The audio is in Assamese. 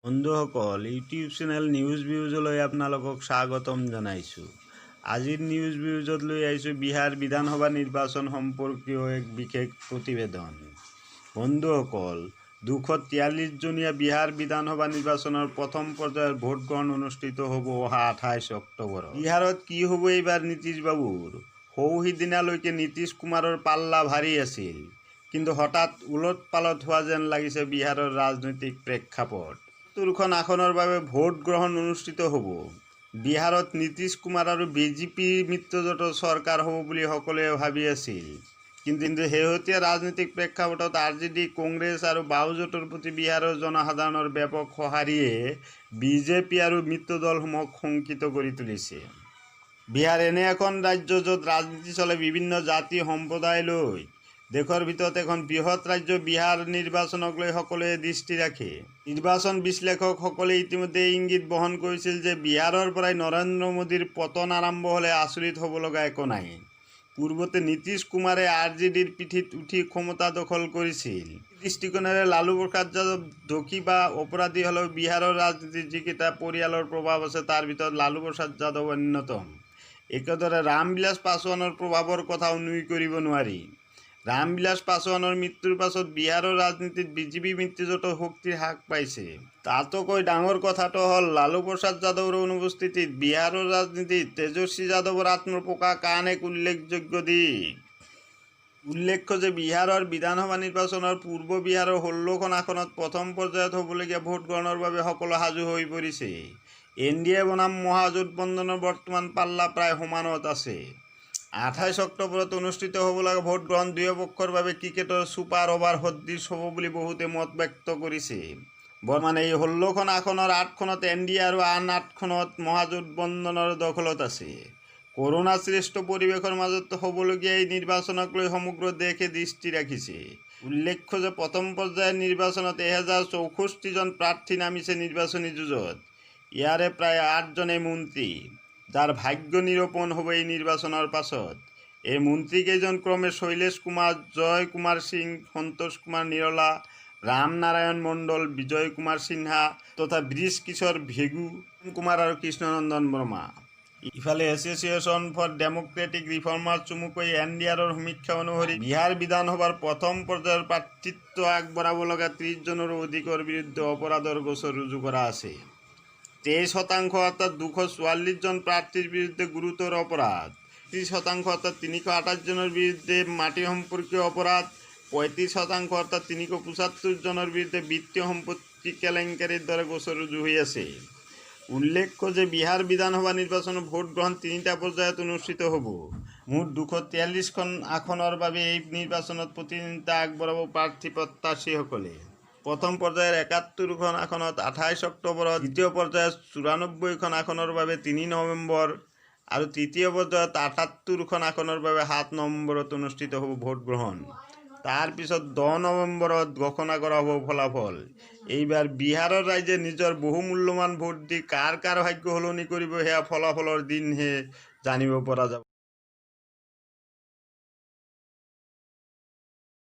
বন্ধুসকল, ইউটিউব চেনেল নিউজ ভিউজলৈ আপোনালোকক স্বাগতম জনাইছোঁ। আজিৰ নিউজ ভিউজত লৈ আহিছোঁ বিহাৰ বিধানসভা নিৰ্বাচন সম্পৰ্কীয় এক বিশেষ প্ৰতিবেদন। বন্ধুসকল, 243জনীয়া বিহাৰ বিধানসভা নিৰ্বাচনৰ প্ৰথম পৰ্যায়ৰ ভোটগ্ৰহণ অনুষ্ঠিত হ'ব অহা 28 অক্টোবৰত। বিহাৰত কি হ'ব এইবাৰ নীতিশ বাবুৰ? সিদিনালৈকে নীতিশ কুমাৰৰ পাল্লা ভাৰী আছিল, কিন্তু হঠাৎ ওলট পালট হোৱা যেন লাগিছে বিহাৰৰ ৰাজনৈতিক প্ৰেক্ষাপট। ৭০খন আসনৰ বাবে ভোট গ্ৰহণ অনুষ্ঠিত হ'ব। বিহাৰত নীতিশ কুমাৰ আৰু বিজেপি মিত্ৰজোঁটৰ চৰকাৰ হ'ব বুলি সকলোৱে ভাবি আছিল, কিন্তু শেহতীয়া ৰাজনৈতিক প্ৰেক্ষাপটত আৰজেডি, কংগ্ৰেছ আৰু বাওজোঁটৰ প্ৰতি বিহাৰৰ জনসাধাৰণৰ ব্যাপক সঁহাৰিয়ে বিজেপি আৰু মিত্ৰদলসমূহক শংকিত কৰি তুলিছে। বিহাৰ এনে এখন ৰাজ্য য'ত ৰাজনীতি চলে বিভিন্ন জাতি সম্প্ৰদায় লৈ। দেশৰ ভিতৰত এখন বৃহৎ ৰাজ্য বিহাৰ নিৰ্বাচনক লৈ সকলোৱে দৃষ্টি ৰাখে। নিৰ্বাচন বিশ্লেষকসকলে ইতিমধ্যে ইংগিত বহন কৰিছিল যে বিহাৰৰ পৰাই নৰেন্দ্ৰ মোদীৰ পতন আৰম্ভ হ'লে আচৰিত হ'ব লগা একো নাই। পূৰ্বতে নীতিশ কুমাৰে আৰজেডিৰ পিঠিত উঠি ক্ষমতা দখল কৰিছিল। দৃষ্টিকোণেৰে লালু প্ৰসাদ যাদৱ দোষী বা অপৰাধী হ'লেও বিহাৰৰ ৰাজনীতিত যিকেইটা পৰিয়ালৰ প্ৰভাৱ আছে তাৰ ভিতৰত লালু প্ৰসাদ যাদৱ অন্যতম। একেদৰে ৰামবিলাস পাছোৱানৰ প্ৰভাৱৰ কথাও নুই কৰিব নোৱাৰি। ৰামবিলাস পাছোৱানৰ মৃত্যুৰ পাছত বিহাৰৰ ৰাজনীতিত বিজেপি মিত্ৰজোঁটৰ শক্তি হ্ৰাস পাইছে। তাতোকৈ ডাঙৰ কথাটো হ'ল লালু প্ৰসাদ যাদৱৰ অনুপস্থিতিত বিহাৰৰ ৰাজনীতিত তেজস্বী যাদৱৰ আত্মপ্ৰকাশ আন এক উল্লেখযোগ্য দিশ। উল্লেখ্য যে বিহাৰৰ বিধানসভা নিৰ্বাচনৰ পূৰ্ব বিহাৰৰ 16খন আসনত প্ৰথম পৰ্যায়ত হ'বলগীয়া ভোটগ্ৰহণৰ বাবে সকলো সাজু হৈ পৰিছে। এনডিএ বনাম মহাজোঁটবন্ধনৰ বৰ্তমান পাল্লা প্ৰায় সমানত আছে। 28 অক্টোবৰত অনুষ্ঠিত হ'ব লগা ভোটগ্ৰহণ দুয়ো পক্ষৰ বাবে ক্ৰিকেটৰ ছুপাৰ অভাৰ সদৃশ হ'ব বুলি বহুতে মত ব্যক্ত কৰিছে। বৰ্তমান এই 16খন আসনৰ 8খনত এনডিএ আৰু আন 8খনত মহাজোঁটবন্ধনৰ দখলত আছে। কৰোনা সৃষ্ট পৰিৱেশৰ মাজত হ'বলগীয়া এই নিৰ্বাচনক লৈ সমগ্ৰ দেশে দৃষ্টি ৰাখিছে। উল্লেখ্য যে প্ৰথম পৰ্যায়ৰ নিৰ্বাচনত 1064জন প্ৰাৰ্থী নামিছে নিৰ্বাচনী যুঁজত। ইয়াৰে প্ৰায় 8জনে মন্ত্ৰী, যাৰ ভাগ্য নিৰূপণ হ'ব এই নিৰ্বাচনৰ পাছত। এই মন্ত্ৰীকেইজন ক্ৰমে শৈলেশ কুমাৰ, জয় কুমাৰ সিং, সন্তোষ কুমাৰ নিৰলা, ৰাম নাৰায়ণ মণ্ডল, বিজয় কুমাৰ সিনহা তথা ব্ৰিজ কিশোৰ ভেগু, কুমাৰ আৰু কৃষ্ণনন্দন বৰ্মা। ইফালে এছ'চিয়েশ্যন ফৰ ডেম'ক্ৰেটিক ৰিফৰ্মাৰ্ছ চমুকৈ এনডিআৰৰ সমীক্ষা অনুসৰি বিহাৰ বিধানসভাৰ প্ৰথম পৰ্যায়ৰ প্ৰাৰ্থিত্ব আগবঢ়াব লগা 30জনৰো অধিকৰ বিৰুদ্ধে অপৰাধৰ গোচৰ ৰুজু কৰা আছে। 23% অৰ্থাৎ 244জন প্ৰাৰ্থীৰ বিৰুদ্ধে গুৰুতৰ অপৰাধ, 30% অৰ্থাৎ 328জনৰ বিৰুদ্ধে মাটি সম্পৰ্কীয় অপৰাধ, 35% অৰ্থাৎ 375জনৰ বিৰুদ্ধে বিত্তীয় সম্পত্তি কেলেংকাৰীৰ দৰে গোচৰ ৰুজু হৈ আছে। উল্লেখ্য যে বিহাৰ বিধানসভা নিৰ্বাচনৰ ভোটগ্ৰহণ 3টা পৰ্যায়ত অনুষ্ঠিত হ'ব। মুঠ 243খন আসনৰ বাবে এই নিৰ্বাচনত প্ৰতিদ্বন্দ্বিতা আগবঢ়াব প্ৰাৰ্থী প্ৰত্যাশীসকলে। প্ৰথম পৰ্যায়ৰ 71খন আসনত 28 অক্টোবৰত, দ্বিতীয় পৰ্যায়ৰ 94খন আসনৰ বাবে 3 নৱেম্বৰ আৰু তৃতীয় পৰ্যায়ত 78খন আসনৰ বাবে 7 নৱেম্বৰত অনুষ্ঠিত হ'ব ভোটগ্ৰহণ। তাৰ পিছত 10 নৱেম্বৰত ঘোষণা কৰা হ'ব ফলাফল। এইবাৰ বিহাৰৰ ৰাইজে নিজৰ বহুমূল্যৱান ভোট দি কাৰ ভাগ্য সলনি কৰিব সেয়া ফলাফলৰ দিনহে জানিব পৰা যাব।